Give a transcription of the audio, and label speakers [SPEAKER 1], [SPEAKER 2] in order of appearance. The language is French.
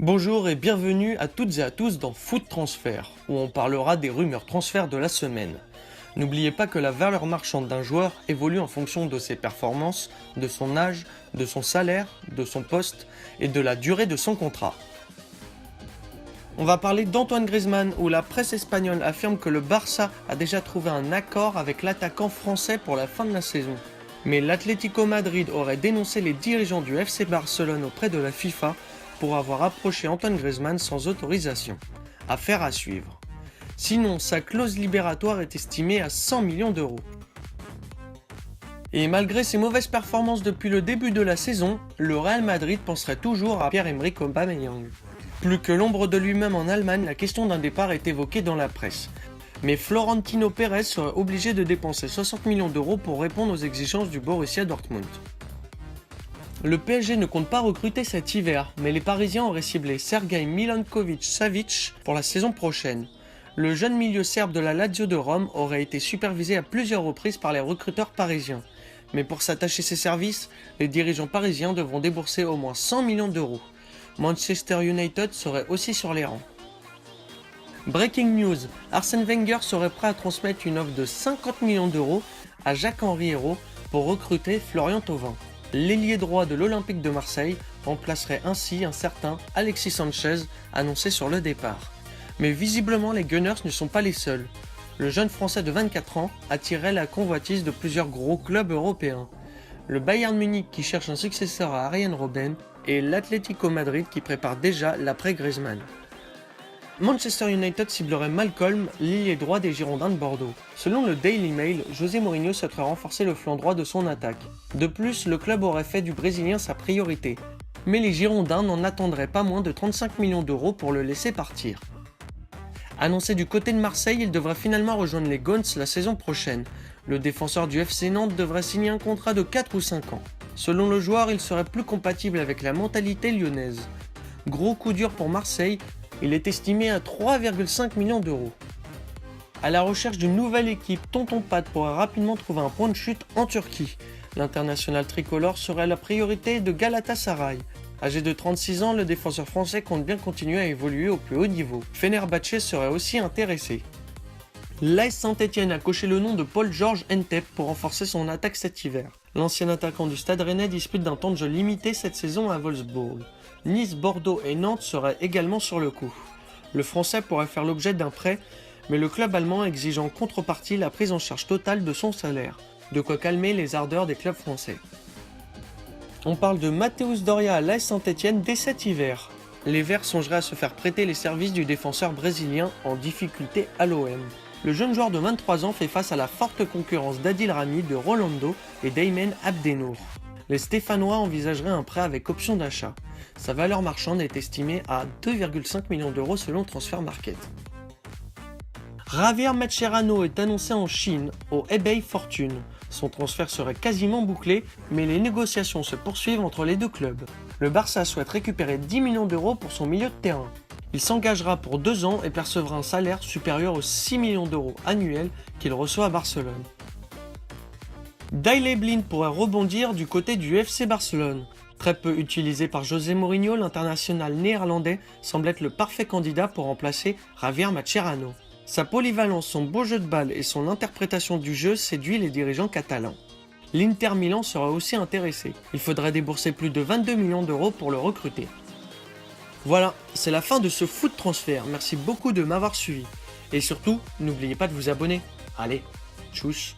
[SPEAKER 1] Bonjour et bienvenue à toutes et à tous dans Foot Transfert, où on parlera des rumeurs transferts de la semaine. N'oubliez pas que la valeur marchande d'un joueur évolue en fonction de ses performances, de son âge, de son salaire, de son poste et de la durée de son contrat. On va parler d'Antoine Griezmann, où la presse espagnole affirme que le Barça a déjà trouvé un accord avec l'attaquant français pour la fin de la saison. Mais l'Atlético Madrid aurait dénoncé les dirigeants du FC Barcelone auprès de la FIFA pour avoir approché Antoine Griezmann sans autorisation. Affaire à suivre. Sinon, sa clause libératoire est estimée à 100 millions d'euros. Et malgré ses mauvaises performances depuis le début de la saison, le Real Madrid penserait toujours à Pierre-Emerick Aubameyang. Plus que l'ombre de lui-même en Allemagne, la question d'un départ est évoquée dans la presse. Mais Florentino Pérez serait obligé de dépenser 60 millions d'euros pour répondre aux exigences du Borussia Dortmund. Le PSG ne compte pas recruter cet hiver, mais les Parisiens auraient ciblé Sergej Milinković-Savić pour la saison prochaine. Le jeune milieu serbe de la Lazio de Rome aurait été supervisé à plusieurs reprises par les recruteurs parisiens. Mais pour s'attacher ses services, les dirigeants parisiens devront débourser au moins 100 millions d'euros. Manchester United serait aussi sur les rangs. Breaking news, Arsène Wenger serait prêt à transmettre une offre de 50 millions d'euros à Jacques-Henri Hérault pour recruter Florian Thauvin. L'ailier droit de l'Olympique de Marseille remplacerait ainsi un certain Alexis Sanchez annoncé sur le départ. Mais visiblement les Gunners ne sont pas les seuls. Le jeune français de 24 ans attirait la convoitise de plusieurs gros clubs européens. Le Bayern Munich qui cherche un successeur à Arjen Robben et l'Atlético Madrid qui prépare déjà l'après Griezmann. Manchester United ciblerait Malcolm, l'ailier droit des Girondins de Bordeaux. Selon le Daily Mail, José Mourinho souhaiterait renforcer le flanc droit de son attaque. De plus, le club aurait fait du Brésilien sa priorité. Mais les Girondins n'en attendraient pas moins de 35 millions d'euros pour le laisser partir. Annoncé du côté de Marseille, il devrait finalement rejoindre les Guns la saison prochaine. Le défenseur du FC Nantes devrait signer un contrat de 4 ou 5 ans. Selon le joueur, il serait plus compatible avec la mentalité lyonnaise. Gros coup dur pour Marseille, il est estimé à 3,5 millions d'euros. À la recherche d'une nouvelle équipe, Tonton Pat pourrait rapidement trouver un point de chute en Turquie. L'international tricolore serait la priorité de Galatasaray. Âgé de 36 ans, le défenseur français compte bien continuer à évoluer au plus haut niveau. Fenerbahçe serait aussi intéressé. L'AS Saint-Etienne a coché le nom de Paul-Georges Ntep pour renforcer son attaque cet hiver. L'ancien attaquant du Stade Rennais dispute d'un temps de jeu limité cette saison à Wolfsburg. Nice, Bordeaux et Nantes seraient également sur le coup. Le Français pourrait faire l'objet d'un prêt, mais le club allemand exige en contrepartie la prise en charge totale de son salaire, de quoi calmer les ardeurs des clubs français. On parle de Mateusz Doria à l'AS Saint-Etienne dès cet hiver. Les Verts songeraient à se faire prêter les services du défenseur brésilien en difficulté à l'OM. Le jeune joueur de 23 ans fait face à la forte concurrence d'Adil Rami, de Rolando et d'Aymen Abdenour. Les Stéphanois envisageraient un prêt avec option d'achat. Sa valeur marchande est estimée à 2,5 millions d'euros selon Transfer Market. Javier Mascherano est annoncé en Chine, au eBay Fortune. Son transfert serait quasiment bouclé, mais les négociations se poursuivent entre les deux clubs. Le Barça souhaite récupérer 10 millions d'euros pour son milieu de terrain. Il s'engagera pour 2 ans et percevra un salaire supérieur aux 6 millions d'euros annuels qu'il reçoit à Barcelone. Daley Blind pourrait rebondir du côté du FC Barcelone. Très peu utilisé par José Mourinho, l'international néerlandais semble être le parfait candidat pour remplacer Javier Mascherano. Sa polyvalence, son beau jeu de balle et son interprétation du jeu séduit les dirigeants catalans. L'Inter Milan sera aussi intéressé. Il faudrait débourser plus de 22 millions d'euros pour le recruter. Voilà, c'est la fin de ce Foot Transfert. Merci beaucoup de m'avoir suivi. Et surtout, n'oubliez pas de vous abonner. Allez, tchuss.